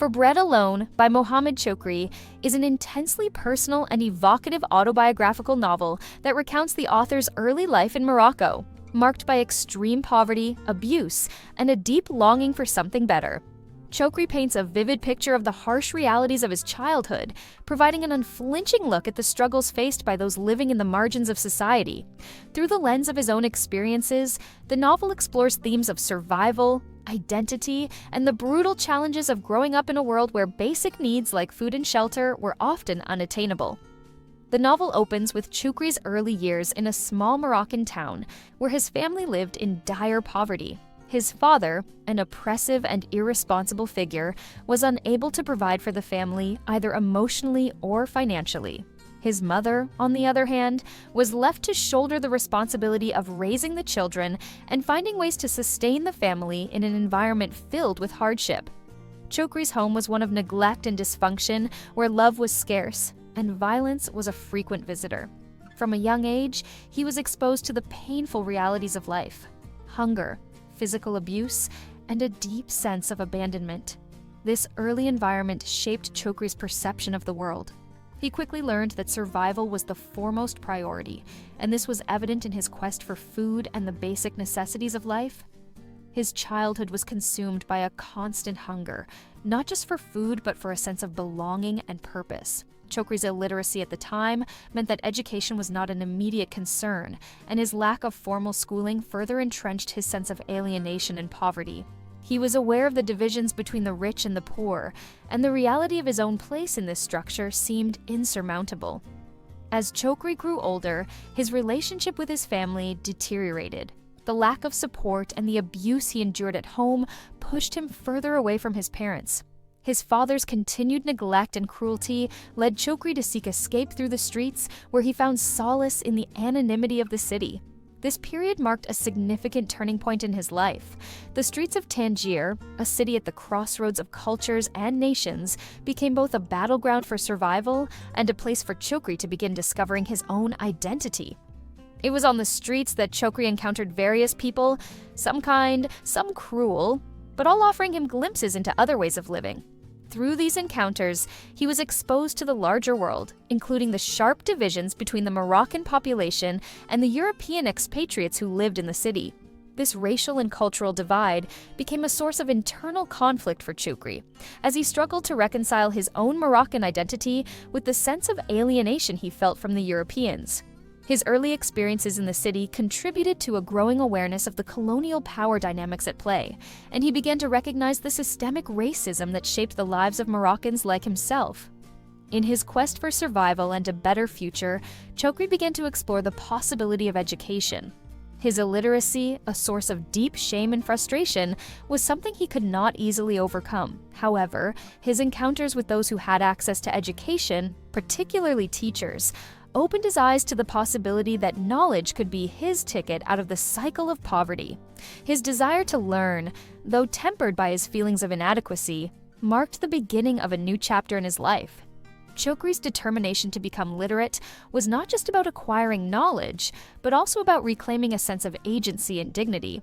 For Bread Alone by Mohamed Choukri is an intensely personal and evocative autobiographical novel that recounts the author's early life in Morocco, marked by extreme poverty, abuse, and a deep longing for something better. Choukri paints a vivid picture of the harsh realities of his childhood, providing an unflinching look at the struggles faced by those living in the margins of society. Through the lens of his own experiences, the novel explores themes of survival, identity, and the brutal challenges of growing up in a world where basic needs like food and shelter were often unattainable. The novel opens with Choukri's early years in a small Moroccan town where his family lived in dire poverty. His father, an oppressive and irresponsible figure, was unable to provide for the family either emotionally or financially. His mother, on the other hand, was left to shoulder the responsibility of raising the children and finding ways to sustain the family in an environment filled with hardship. Choukri's home was one of neglect and dysfunction, where love was scarce and violence was a frequent visitor. From a young age, he was exposed to the painful realities of life: hunger, physical abuse, and a deep sense of abandonment. This early environment shaped Choukri's perception of the world. He quickly learned that survival was the foremost priority, and this was evident in his quest for food and the basic necessities of life. His childhood was consumed by a constant hunger, not just for food but for a sense of belonging and purpose. Choukri's illiteracy at the time meant that education was not an immediate concern, and his lack of formal schooling further entrenched his sense of alienation and poverty. He was aware of the divisions between the rich and the poor, and the reality of his own place in this structure seemed insurmountable. As Choukri grew older, his relationship with his family deteriorated. The lack of support and the abuse he endured at home pushed him further away from his parents. His father's continued neglect and cruelty led Choukri to seek escape through the streets, where he found solace in the anonymity of the city. This period marked a significant turning point in his life. The streets of Tangier, a city at the crossroads of cultures and nations, became both a battleground for survival and a place for Choukri to begin discovering his own identity. It was on the streets that Choukri encountered various people, some kind, some cruel, but all offering him glimpses into other ways of living. Through these encounters, he was exposed to the larger world, including the sharp divisions between the Moroccan population and the European expatriates who lived in the city. This racial and cultural divide became a source of internal conflict for Choukri, as he struggled to reconcile his own Moroccan identity with the sense of alienation he felt from the Europeans. His early experiences in the city contributed to a growing awareness of the colonial power dynamics at play, and he began to recognize the systemic racism that shaped the lives of Moroccans like himself. In his quest for survival and a better future, Choukri began to explore the possibility of education. His illiteracy, a source of deep shame and frustration, was something he could not easily overcome. However, his encounters with those who had access to education, particularly teachers, opened his eyes to the possibility that knowledge could be his ticket out of the cycle of poverty. His desire to learn, though tempered by his feelings of inadequacy, marked the beginning of a new chapter in his life. Choukri's determination to become literate was not just about acquiring knowledge, but also about reclaiming a sense of agency and dignity.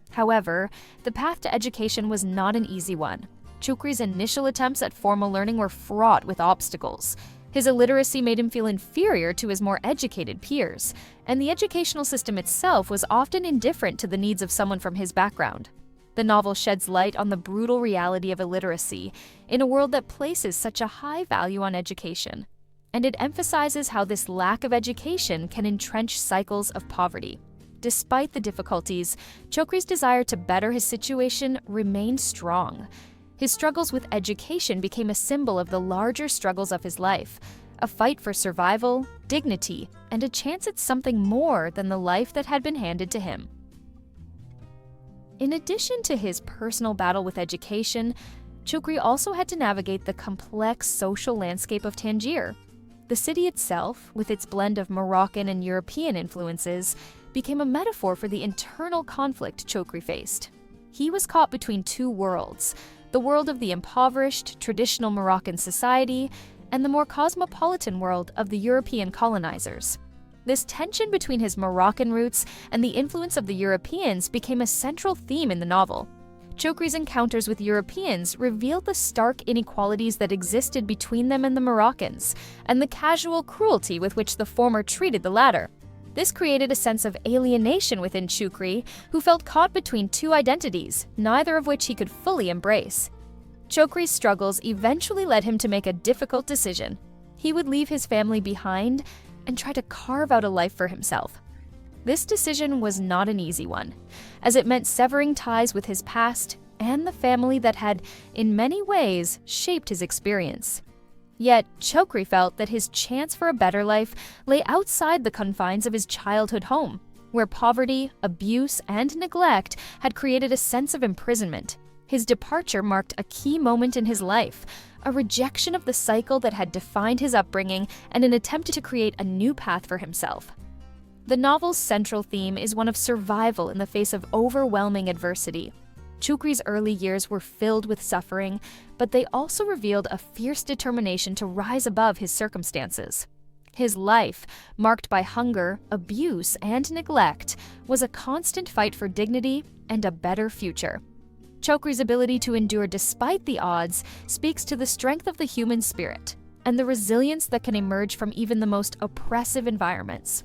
However, the path to education was not an easy one. Choukri's initial attempts at formal learning were fraught with obstacles. His illiteracy made him feel inferior to his more educated peers, and the educational system itself was often indifferent to the needs of someone from his background. The novel sheds light on the brutal reality of illiteracy in a world that places such a high value on education, and it emphasizes how this lack of education can entrench cycles of poverty. Despite the difficulties, Choukri's desire to better his situation remained strong. His struggles with education became a symbol of the larger struggles of his life, a fight for survival, dignity, and a chance at something more than the life that had been handed to him. In addition to his personal battle with education, Choukri also had to navigate the complex social landscape of Tangier. The city itself, with its blend of Moroccan and European influences, became a metaphor for the internal conflict Choukri faced. He was caught between two worlds: the world of the impoverished, traditional Moroccan society, and the more cosmopolitan world of the European colonizers. This tension between his Moroccan roots and the influence of the Europeans became a central theme in the novel. Chokry's encounters with Europeans revealed the stark inequalities that existed between them and the Moroccans, and the casual cruelty with which the former treated the latter. This created a sense of alienation within Choukri, who felt caught between two identities, neither of which he could fully embrace. Chokry's struggles eventually led him to make a difficult decision. He would leave his family behind and try to carve out a life for himself. This decision was not an easy one, as it meant severing ties with his past and the family that had, in many ways, shaped his experience. Yet, Choukri felt that his chance for a better life lay outside the confines of his childhood home, where poverty, abuse, and neglect had created a sense of imprisonment. His departure marked a key moment in his life, a rejection of the cycle that had defined his upbringing and an attempt to create a new path for himself. The novel's central theme is one of survival in the face of overwhelming adversity. Choukri's early years were filled with suffering, but they also revealed a fierce determination to rise above his circumstances. His life, marked by hunger, abuse, and neglect, was a constant fight for dignity and a better future. Chokry's ability to endure despite the odds speaks to the strength of the human spirit and the resilience that can emerge from even the most oppressive environments.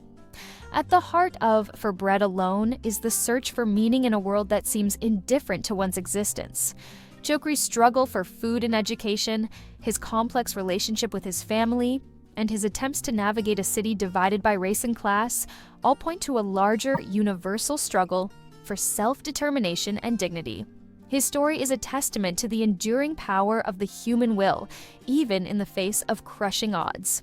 At the heart of For Bread Alone is the search for meaning in a world that seems indifferent to one's existence. Chokry's struggle for food and education, his complex relationship with his family, and his attempts to navigate a city divided by race and class all point to a larger, universal struggle for self-determination and dignity. His story is a testament to the enduring power of the human will, even in the face of crushing odds.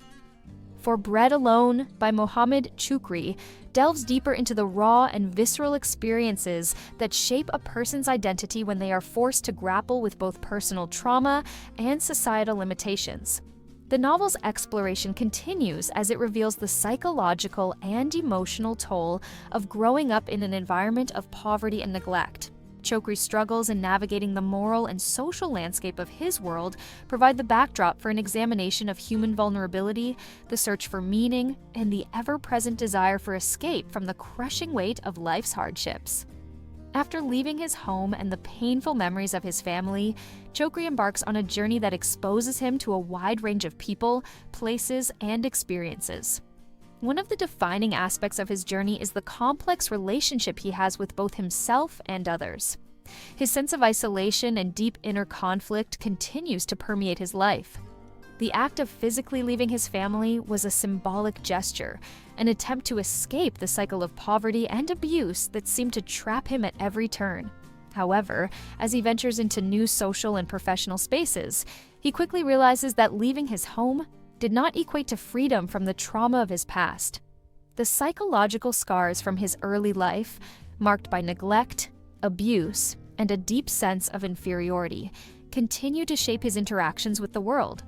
For Bread Alone by Mohamed Choukri delves deeper into the raw and visceral experiences that shape a person's identity when they are forced to grapple with both personal trauma and societal limitations. The novel's exploration continues as it reveals the psychological and emotional toll of growing up in an environment of poverty and neglect. Chokry's struggles in navigating the moral and social landscape of his world provide the backdrop for an examination of human vulnerability, the search for meaning, and the ever-present desire for escape from the crushing weight of life's hardships. After leaving his home and the painful memories of his family, Choukri embarks on a journey that exposes him to a wide range of people, places, and experiences. One of the defining aspects of his journey is the complex relationship he has with both himself and others. His sense of isolation and deep inner conflict continues to permeate his life. The act of physically leaving his family was a symbolic gesture, an attempt to escape the cycle of poverty and abuse that seemed to trap him at every turn. However, as he ventures into new social and professional spaces, he quickly realizes that leaving his home did not equate to freedom from the trauma of his past. The psychological scars from his early life, marked by neglect, abuse, and a deep sense of inferiority, continue to shape his interactions with the world.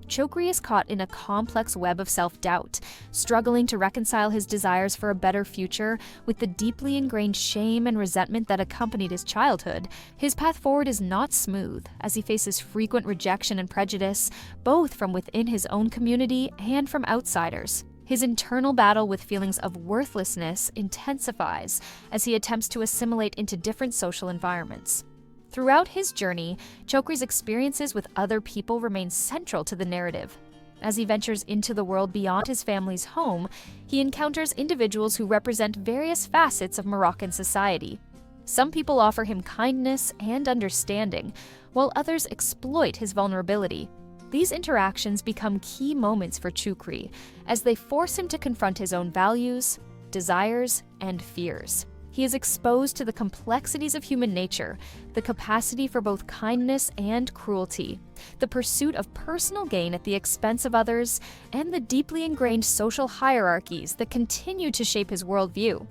Choukri is caught in a complex web of self-doubt, struggling to reconcile his desires for a better future with the deeply ingrained shame and resentment that accompanied his childhood. His path forward is not smooth, as he faces frequent rejection and prejudice, both from within his own community and from outsiders. His internal battle with feelings of worthlessness intensifies as he attempts to assimilate into different social environments. Throughout his journey, Chokry's experiences with other people remain central to the narrative. As he ventures into the world beyond his family's home, he encounters individuals who represent various facets of Moroccan society. Some people offer him kindness and understanding, while others exploit his vulnerability. These interactions become key moments for Choukri, as they force him to confront his own values, desires, and fears. He is exposed to the complexities of human nature, the capacity for both kindness and cruelty, the pursuit of personal gain at the expense of others, and the deeply ingrained social hierarchies that continue to shape his worldview.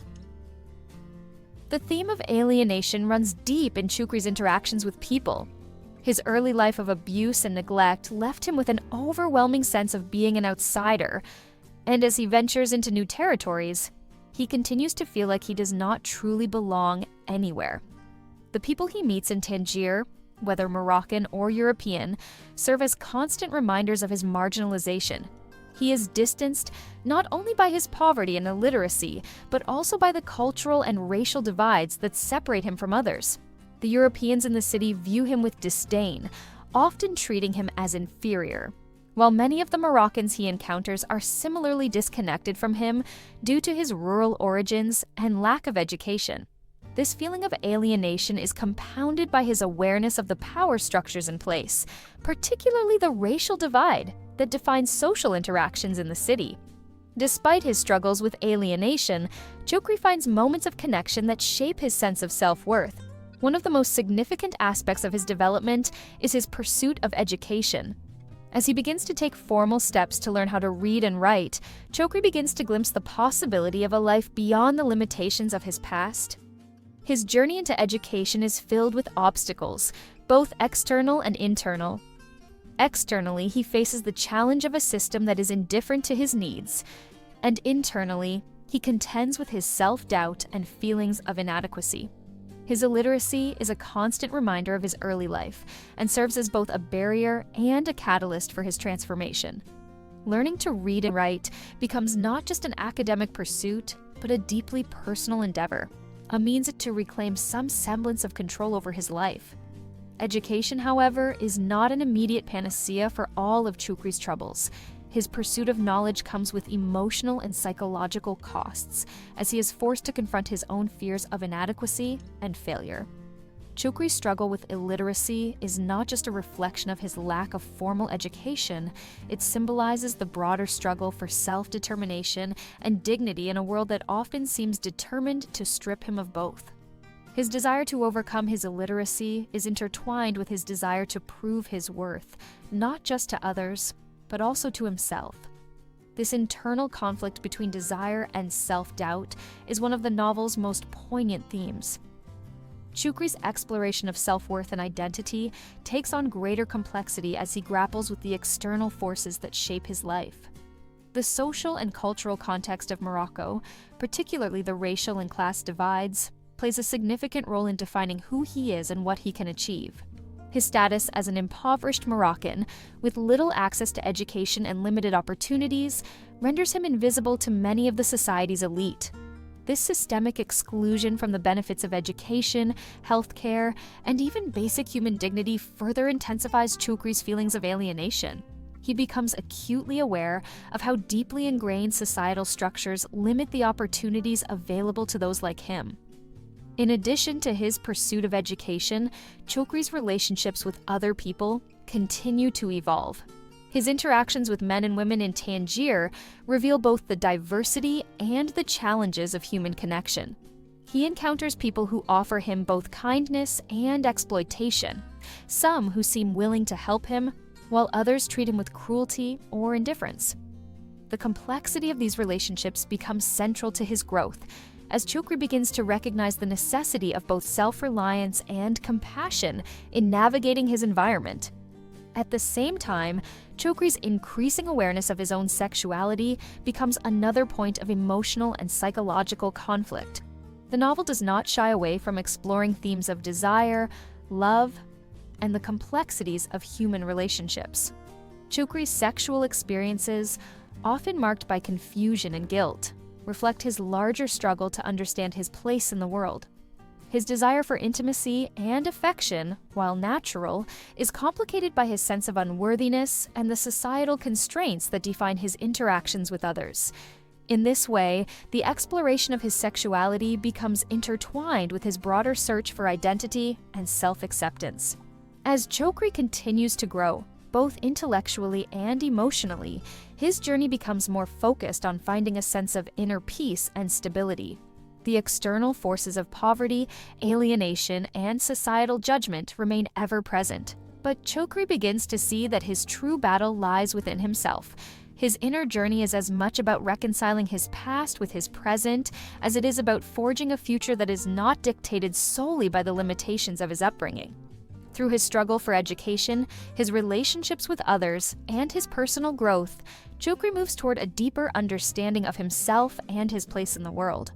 The theme of alienation runs deep in Choukri's interactions with people. His early life of abuse and neglect left him with an overwhelming sense of being an outsider, and as he ventures into new territories, he continues to feel like he does not truly belong anywhere. The people he meets in Tangier, whether Moroccan or European, serve as constant reminders of his marginalization. He is distanced not only by his poverty and illiteracy, but also by the cultural and racial divides that separate him from others. The Europeans in the city view him with disdain, often treating him as inferior, while many of the Moroccans he encounters are similarly disconnected from him due to his rural origins and lack of education. This feeling of alienation is compounded by his awareness of the power structures in place, particularly the racial divide that defines social interactions in the city. Despite his struggles with alienation, Choukri finds moments of connection that shape his sense of self-worth. One of the most significant aspects of his development is his pursuit of education. As he begins to take formal steps to learn how to read and write, Choukri begins to glimpse the possibility of a life beyond the limitations of his past. His journey into education is filled with obstacles, both external and internal. Externally, he faces the challenge of a system that is indifferent to his needs, and internally, he contends with his self-doubt and feelings of inadequacy. His illiteracy is a constant reminder of his early life and serves as both a barrier and a catalyst for his transformation. Learning to read and write becomes not just an academic pursuit, but a deeply personal endeavor, a means to reclaim some semblance of control over his life. Education, however, is not an immediate panacea for all of Choukri's troubles. His pursuit of knowledge comes with emotional and psychological costs, as he is forced to confront his own fears of inadequacy and failure. Choukri's struggle with illiteracy is not just a reflection of his lack of formal education, it symbolizes the broader struggle for self-determination and dignity in a world that often seems determined to strip him of both. His desire to overcome his illiteracy is intertwined with his desire to prove his worth, not just to others, but also to himself. This internal conflict between desire and self-doubt is one of the novel's most poignant themes. Choukri's exploration of self-worth and identity takes on greater complexity as he grapples with the external forces that shape his life. The social and cultural context of Morocco, particularly the racial and class divides, plays a significant role in defining who he is and what he can achieve. His status as an impoverished Moroccan, with little access to education and limited opportunities, renders him invisible to many of the society's elite. This systemic exclusion from the benefits of education, healthcare, and even basic human dignity further intensifies Choukri's feelings of alienation. He becomes acutely aware of how deeply ingrained societal structures limit the opportunities available to those like him. In addition to his pursuit of education, Choukri's relationships with other people continue to evolve. His interactions with men and women in Tangier reveal both the diversity and the challenges of human connection. He encounters people who offer him both kindness and exploitation, some who seem willing to help him, while others treat him with cruelty or indifference. The complexity of these relationships becomes central to his growth, as Choukri begins to recognize the necessity of both self-reliance and compassion in navigating his environment. At the same time, Choukri's increasing awareness of his own sexuality becomes another point of emotional and psychological conflict. The novel does not shy away from exploring themes of desire, love, and the complexities of human relationships. Choukri's sexual experiences, often marked by confusion and guilt, reflect his larger struggle to understand his place in the world. His desire for intimacy and affection, while natural, is complicated by his sense of unworthiness and the societal constraints that define his interactions with others. In this way, the exploration of his sexuality becomes intertwined with his broader search for identity and self-acceptance. As Choukri continues to grow, both intellectually and emotionally, his journey becomes more focused on finding a sense of inner peace and stability. The external forces of poverty, alienation, and societal judgment remain ever present, but Choukri begins to see that his true battle lies within himself. His inner journey is as much about reconciling his past with his present as it is about forging a future that is not dictated solely by the limitations of his upbringing. Through his struggle for education, his relationships with others, and his personal growth, Choukri moves toward a deeper understanding of himself and his place in the world.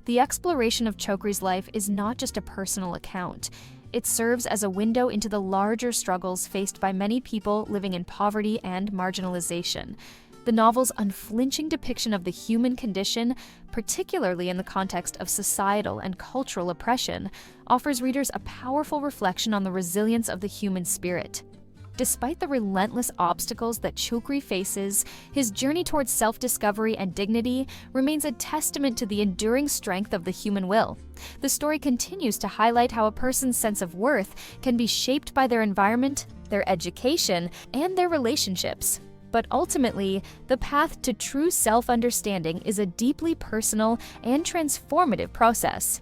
The exploration of Choukri's life is not just a personal account. It serves as a window into the larger struggles faced by many people living in poverty and marginalization. The novel's unflinching depiction of the human condition, particularly in the context of societal and cultural oppression, offers readers a powerful reflection on the resilience of the human spirit. Despite the relentless obstacles that Choukri faces, his journey towards self-discovery and dignity remains a testament to the enduring strength of the human will. The story continues to highlight how a person's sense of worth can be shaped by their environment, their education, and their relationships. But ultimately, the path to true self-understanding is a deeply personal and transformative process.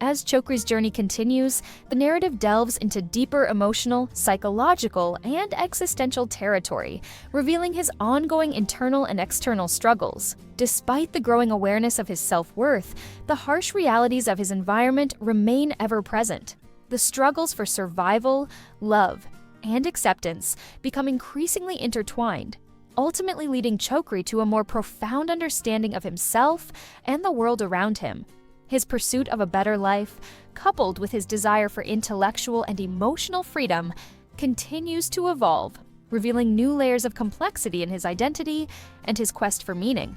As Choukri's journey continues, the narrative delves into deeper emotional, psychological, and existential territory, revealing his ongoing internal and external struggles. Despite the growing awareness of his self-worth, the harsh realities of his environment remain ever present. The struggles for survival, love, and acceptance become increasingly intertwined, ultimately leading Choukri to a more profound understanding of himself and the world around him. His pursuit of a better life, coupled with his desire for intellectual and emotional freedom, continues to evolve, revealing new layers of complexity in his identity and his quest for meaning.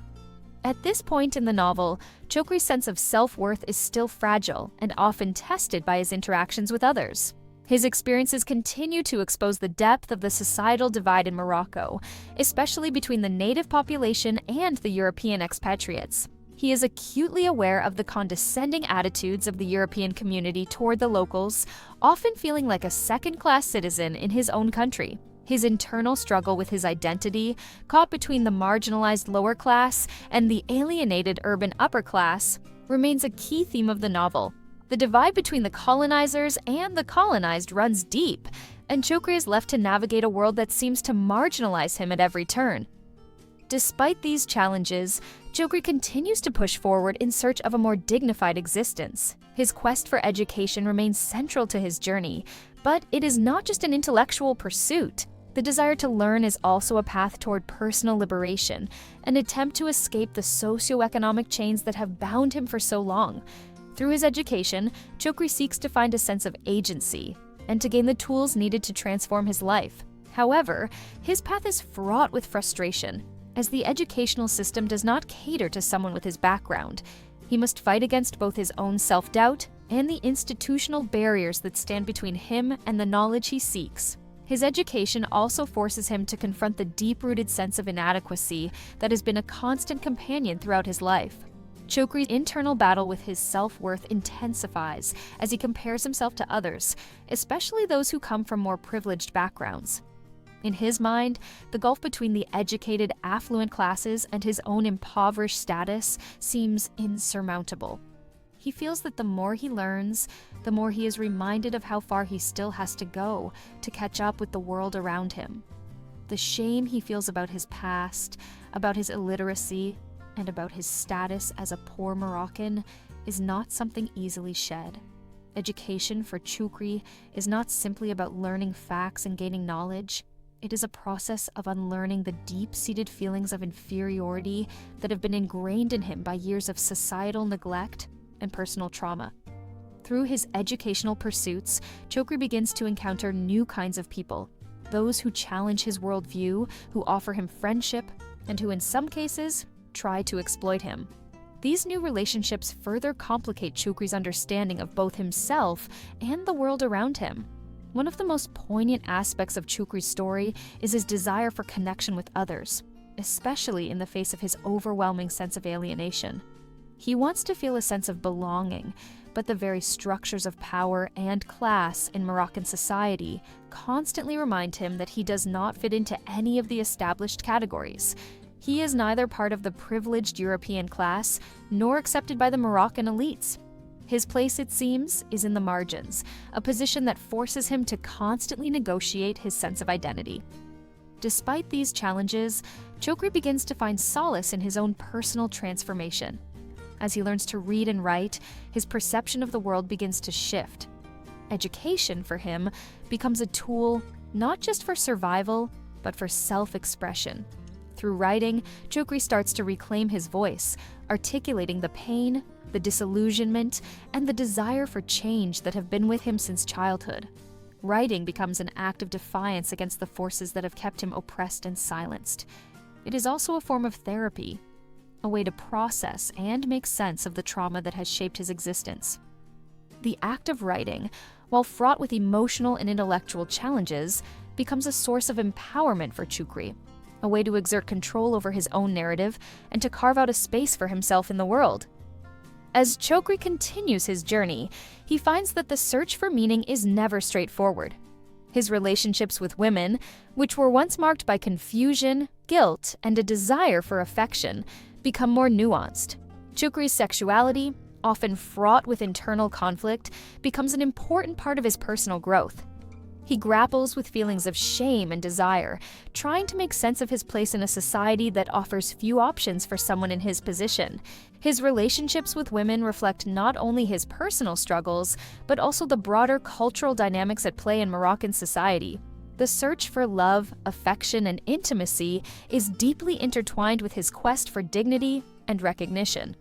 At this point in the novel, Choukri's sense of self-worth is still fragile and often tested by his interactions with others. His experiences continue to expose the depth of the societal divide in Morocco, especially between the native population and the European expatriates. He is acutely aware of the condescending attitudes of the European community toward the locals, often feeling like a second-class citizen in his own country. His internal struggle with his identity, caught between the marginalized lower class and the alienated urban upper class, remains a key theme of the novel. The divide between the colonizers and the colonized runs deep, and Choukri is left to navigate a world that seems to marginalize him at every turn. Despite these challenges, Choukri continues to push forward in search of a more dignified existence. His quest for education remains central to his journey, but it is not just an intellectual pursuit. The desire to learn is also a path toward personal liberation, an attempt to escape the socioeconomic chains that have bound him for so long. Through his education, Choukri seeks to find a sense of agency and to gain the tools needed to transform his life. However, his path is fraught with frustration, as the educational system does not cater to someone with his background. He must fight against both his own self-doubt and the institutional barriers that stand between him and the knowledge he seeks. His education also forces him to confront the deep-rooted sense of inadequacy that has been a constant companion throughout his life. Choukri's internal battle with his self-worth intensifies as he compares himself to others, especially those who come from more privileged backgrounds. In his mind, the gulf between the educated, affluent classes and his own impoverished status seems insurmountable. He feels that the more he learns, the more he is reminded of how far he still has to go to catch up with the world around him. The shame he feels about his past, about his illiteracy, and about his status as a poor Moroccan is not something easily shed. Education for Choukri is not simply about learning facts and gaining knowledge. It is a process of unlearning the deep-seated feelings of inferiority that have been ingrained in him by years of societal neglect and personal trauma. Through his educational pursuits, Choukri begins to encounter new kinds of people, those who challenge his worldview, who offer him friendship, and who in some cases try to exploit him. These new relationships further complicate Choukri's understanding of both himself and the world around him. One of the most poignant aspects of Choukri's story is his desire for connection with others, especially in the face of his overwhelming sense of alienation. He wants to feel a sense of belonging, but the very structures of power and class in Moroccan society constantly remind him that he does not fit into any of the established categories. He is neither part of the privileged European class nor accepted by the Moroccan elites. His place, it seems, is in the margins, a position that forces him to constantly negotiate his sense of identity. Despite these challenges, Choukri begins to find solace in his own personal transformation. As he learns to read and write, his perception of the world begins to shift. Education, for him, becomes a tool not just for survival, but for self-expression. Through writing, Choukri starts to reclaim his voice, articulating the pain, the disillusionment, and the desire for change that have been with him since childhood. Writing becomes an act of defiance against the forces that have kept him oppressed and silenced. it is also a form of therapy, a way to process and make sense of the trauma that has shaped his existence. The act of writing, while fraught with emotional and intellectual challenges, becomes a source of empowerment for Choukri, a way to exert control over his own narrative and to carve out a space for himself in the world. As Choukri continues his journey, he finds that the search for meaning is never straightforward. His relationships with women, which were once marked by confusion, guilt, and a desire for affection, become more nuanced. Choukri's sexuality, often fraught with internal conflict, becomes an important part of his personal growth. He grapples with feelings of shame and desire, trying to make sense of his place in a society that offers few options for someone in his position. His relationships with women reflect not only his personal struggles, but also the broader cultural dynamics at play in Moroccan society. The search for love, affection, and intimacy is deeply intertwined with his quest for dignity and recognition.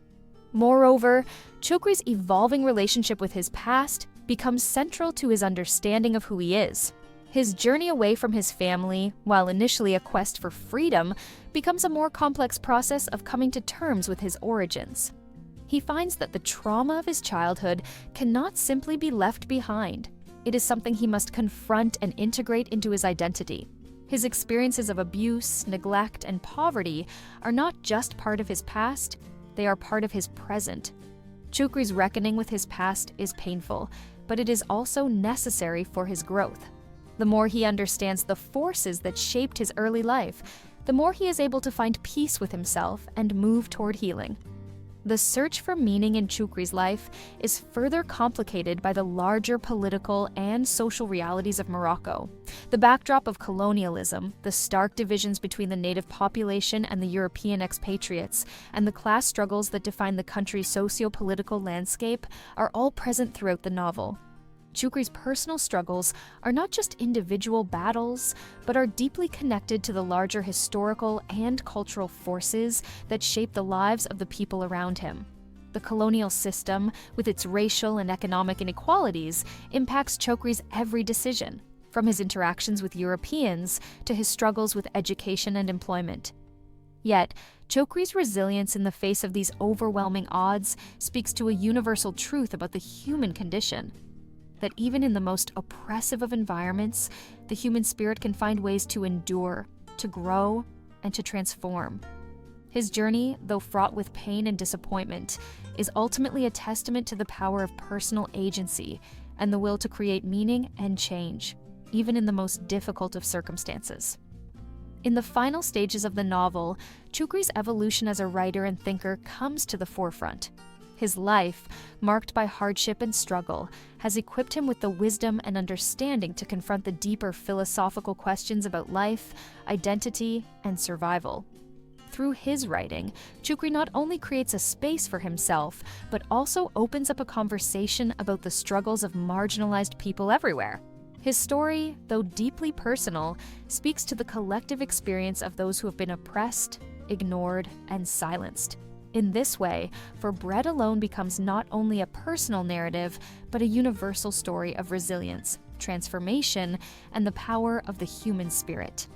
Moreover, Choukri's evolving relationship with his past becomes central to his understanding of who he is. His journey away from his family, while initially a quest for freedom, becomes a more complex process of coming to terms with his origins. He finds that the trauma of his childhood cannot simply be left behind. It is something he must confront and integrate into his identity. His experiences of abuse, neglect, and poverty are not just part of his past, they are part of his present. Choukri's reckoning with his past is painful, but it is also necessary for his growth. The more he understands the forces that shaped his early life, the more he is able to find peace with himself and move toward healing. The search for meaning in Choukri's life is further complicated by the larger political and social realities of Morocco. The backdrop of colonialism, the stark divisions between the native population and the European expatriates, and the class struggles that define the country's socio-political landscape are all present throughout the novel. Choukri's personal struggles are not just individual battles, but are deeply connected to the larger historical and cultural forces that shape the lives of the people around him. The colonial system, with its racial and economic inequalities, impacts Choukri's every decision, from his interactions with Europeans to his struggles with education and employment. Yet, Choukri's resilience in the face of these overwhelming odds speaks to a universal truth about the human condition. That even in the most oppressive of environments, the human spirit can find ways to endure, to grow, and to transform. His journey, though fraught with pain and disappointment, is ultimately a testament to the power of personal agency and the will to create meaning and change, even in the most difficult of circumstances. In the final stages of the novel, Choukri's evolution as a writer and thinker comes to the forefront. His life, marked by hardship and struggle, has equipped him with the wisdom and understanding to confront the deeper philosophical questions about life, identity, and survival. Through his writing, Choukri not only creates a space for himself, but also opens up a conversation about the struggles of marginalized people everywhere. His story, though deeply personal, speaks to the collective experience of those who have been oppressed, ignored, and silenced. In this way, For Bread Alone becomes not only a personal narrative, but a universal story of resilience, transformation, and the power of the human spirit.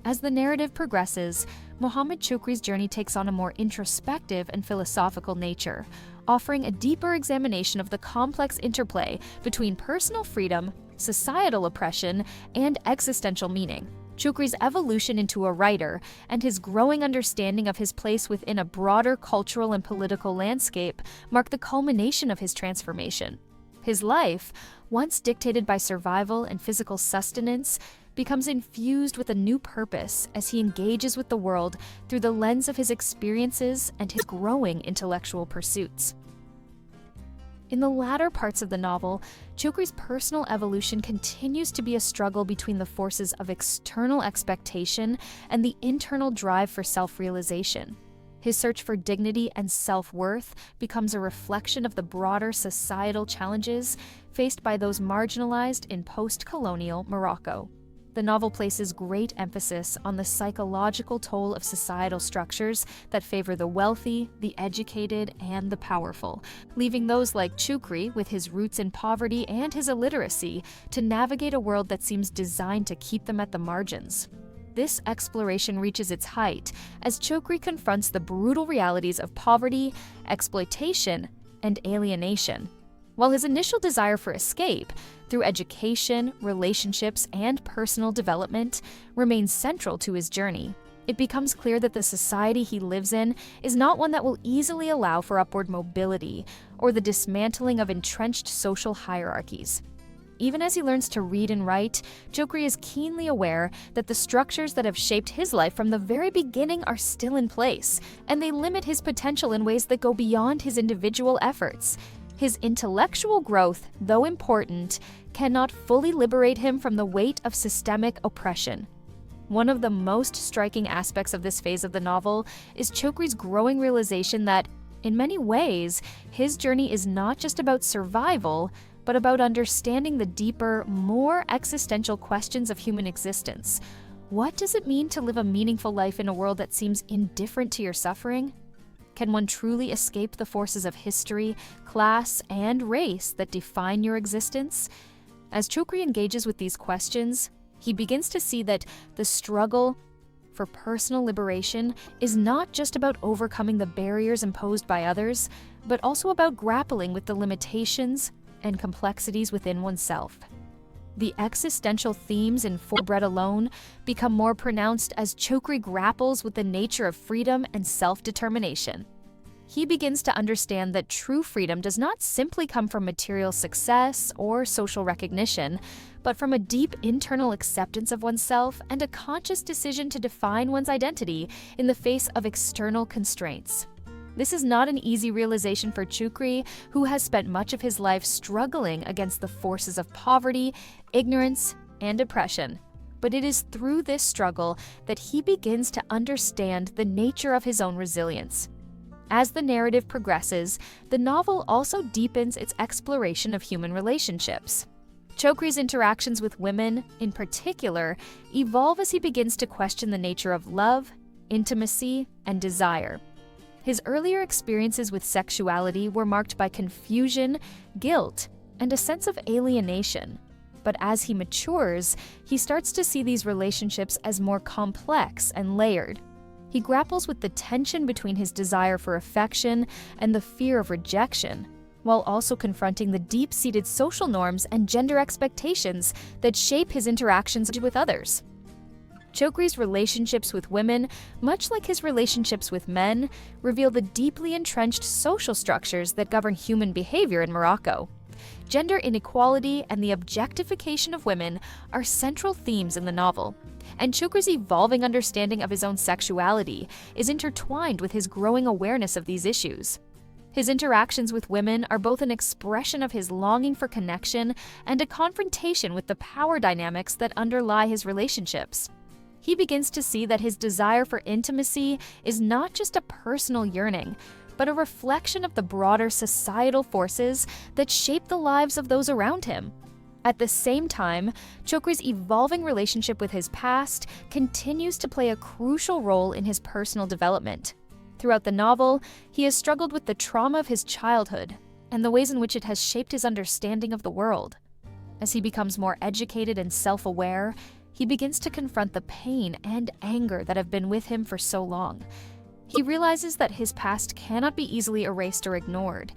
As the narrative progresses, Mohamed Choukri's journey takes on a more introspective and philosophical nature, offering a deeper examination of the complex interplay between personal freedom, societal oppression, and existential meaning. Choukri's evolution into a writer and his growing understanding of his place within a broader cultural and political landscape mark the culmination of his transformation. His life, once dictated by survival and physical sustenance, becomes infused with a new purpose as he engages with the world through the lens of his experiences and his growing intellectual pursuits. In the latter parts of the novel, Choukri's personal evolution continues to be a struggle between the forces of external expectation and the internal drive for self-realization. His search for dignity and self-worth becomes a reflection of the broader societal challenges faced by those marginalized in post-colonial Morocco. The novel places great emphasis on the psychological toll of societal structures that favor the wealthy, the educated, and the powerful, leaving those like Choukri, with his roots in poverty and his illiteracy, to navigate a world that seems designed to keep them at the margins. This exploration reaches its height as Choukri confronts the brutal realities of poverty, exploitation, and alienation. While his initial desire for escape, through education, relationships, and personal development, remains central to his journey, it becomes clear that the society he lives in is not one that will easily allow for upward mobility or the dismantling of entrenched social hierarchies. Even as he learns to read and write, Choukri is keenly aware that the structures that have shaped his life from the very beginning are still in place, and they limit his potential in ways that go beyond his individual efforts. His intellectual growth, though important, cannot fully liberate him from the weight of systemic oppression. One of the most striking aspects of this phase of the novel is Choukri's growing realization that, in many ways, his journey is not just about survival, but about understanding the deeper, more existential questions of human existence. What does it mean to live a meaningful life in a world that seems indifferent to your suffering? Can one truly escape the forces of history, class, and race that define your existence? As Choukri engages with these questions, he begins to see that the struggle for personal liberation is not just about overcoming the barriers imposed by others, but also about grappling with the limitations and complexities within oneself. The existential themes in For Bread Alone become more pronounced as Choukri grapples with the nature of freedom and self-determination. He begins to understand that true freedom does not simply come from material success or social recognition, but from a deep internal acceptance of oneself and a conscious decision to define one's identity in the face of external constraints. This is not an easy realization for Choukri, who has spent much of his life struggling against the forces of poverty, ignorance, and oppression. But it is through this struggle that he begins to understand the nature of his own resilience. As the narrative progresses, the novel also deepens its exploration of human relationships. Choukri's interactions with women, in particular, evolve as he begins to question the nature of love, intimacy, and desire. His earlier experiences with sexuality were marked by confusion, guilt, and a sense of alienation. But as he matures, he starts to see these relationships as more complex and layered. He grapples with the tension between his desire for affection and the fear of rejection, while also confronting the deep-seated social norms and gender expectations that shape his interactions with others. Choukri's relationships with women, much like his relationships with men, reveal the deeply entrenched social structures that govern human behavior in Morocco. Gender inequality and the objectification of women are central themes in the novel, and Choukri's evolving understanding of his own sexuality is intertwined with his growing awareness of these issues. His interactions with women are both an expression of his longing for connection and a confrontation with the power dynamics that underlie his relationships. He begins to see that his desire for intimacy is not just a personal yearning, but a reflection of the broader societal forces that shape the lives of those around him. At the same time, Choukri's evolving relationship with his past continues to play a crucial role in his personal development. Throughout the novel, he has struggled with the trauma of his childhood and the ways in which it has shaped his understanding of the world. As he becomes more educated and self-aware, he begins to confront the pain and anger that have been with him for so long. He realizes that his past cannot be easily erased or ignored.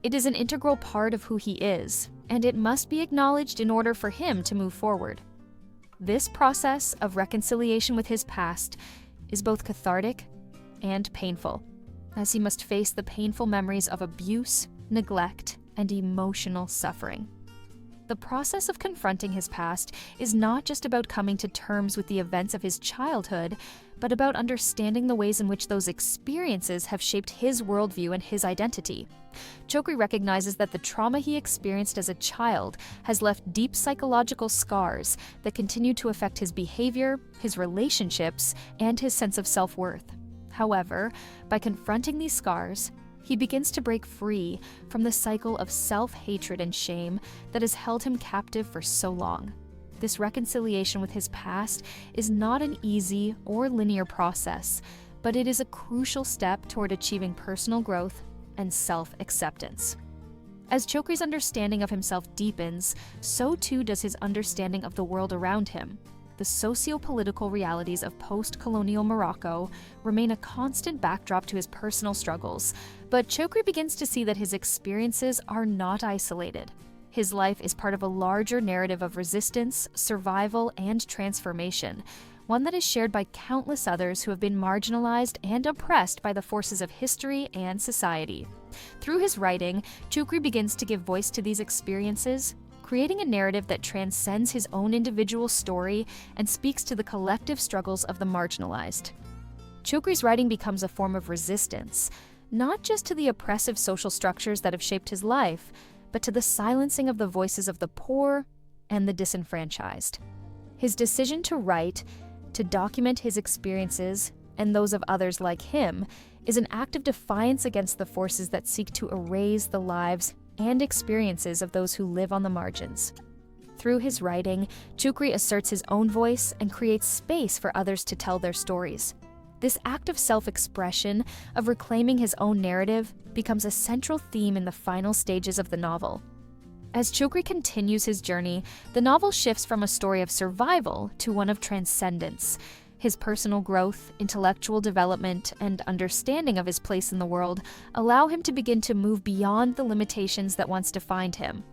It is an integral part of who he is, and it must be acknowledged in order for him to move forward. This process of reconciliation with his past is both cathartic and painful, as he must face the painful memories of abuse, neglect, and emotional suffering. The process of confronting his past is not just about coming to terms with the events of his childhood, but about understanding the ways in which those experiences have shaped his worldview and his identity. Choukri recognizes that the trauma he experienced as a child has left deep psychological scars that continue to affect his behavior, his relationships, and his sense of self-worth. However, by confronting these scars, he begins to break free from the cycle of self-hatred and shame that has held him captive for so long. This reconciliation with his past is not an easy or linear process, but it is a crucial step toward achieving personal growth and self-acceptance. As Choukri's understanding of himself deepens, so too does his understanding of the world around him. the socio-political realities of post-colonial Morocco remain a constant backdrop to his personal struggles, but Choukri begins to see that his experiences are not isolated. His life is part of a larger narrative of resistance, survival, and transformation, one that is shared by countless others who have been marginalized and oppressed by the forces of history and society. Through his writing, Choukri begins to give voice to these experiences, creating a narrative that transcends his own individual story and speaks to the collective struggles of the marginalized. Choukri's writing becomes a form of resistance, not just to the oppressive social structures that have shaped his life, but to the silencing of the voices of the poor and the disenfranchised. His decision to write, to document his experiences and those of others like him, is an act of defiance against the forces that seek to erase the lives and experiences of those who live on the margins. Through his writing, Choukri asserts his own voice and creates space for others to tell their stories. This act of self-expression, of reclaiming his own narrative, becomes a central theme in the final stages of the novel. As Choukri continues his journey, the novel shifts from a story of survival to one of transcendence. His personal growth, intellectual development, and understanding of his place in the world allow him to begin to move beyond the limitations that once defined him.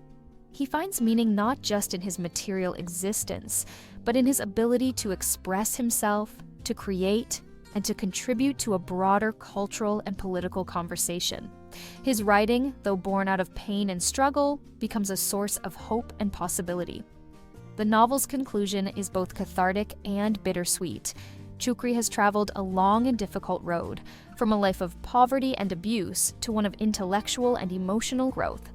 He finds meaning not just in his material existence, but in his ability to express himself, to create, and to contribute to a broader cultural and political conversation. His writing, though born out of pain and struggle, becomes a source of hope and possibility. The novel's conclusion is both cathartic and bittersweet. Choukri has traveled a long and difficult road, from a life of poverty and abuse to one of intellectual and emotional growth.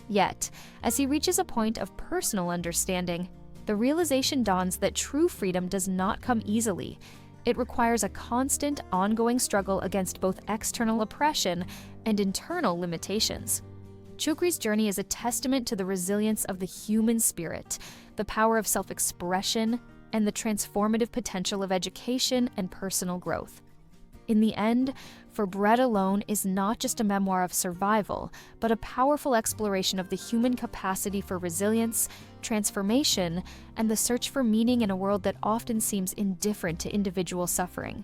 Yet, as he reaches a point of personal understanding, the realization dawns that true freedom does not come easily. It requires a constant, ongoing struggle against both external oppression and internal limitations. Choukri's journey is a testament to the resilience of the human spirit, the power of self-expression, and the transformative potential of education and personal growth. In the end, For Bread Alone is not just a memoir of survival, but a powerful exploration of the human capacity for resilience, transformation, and the search for meaning in a world that often seems indifferent to individual suffering.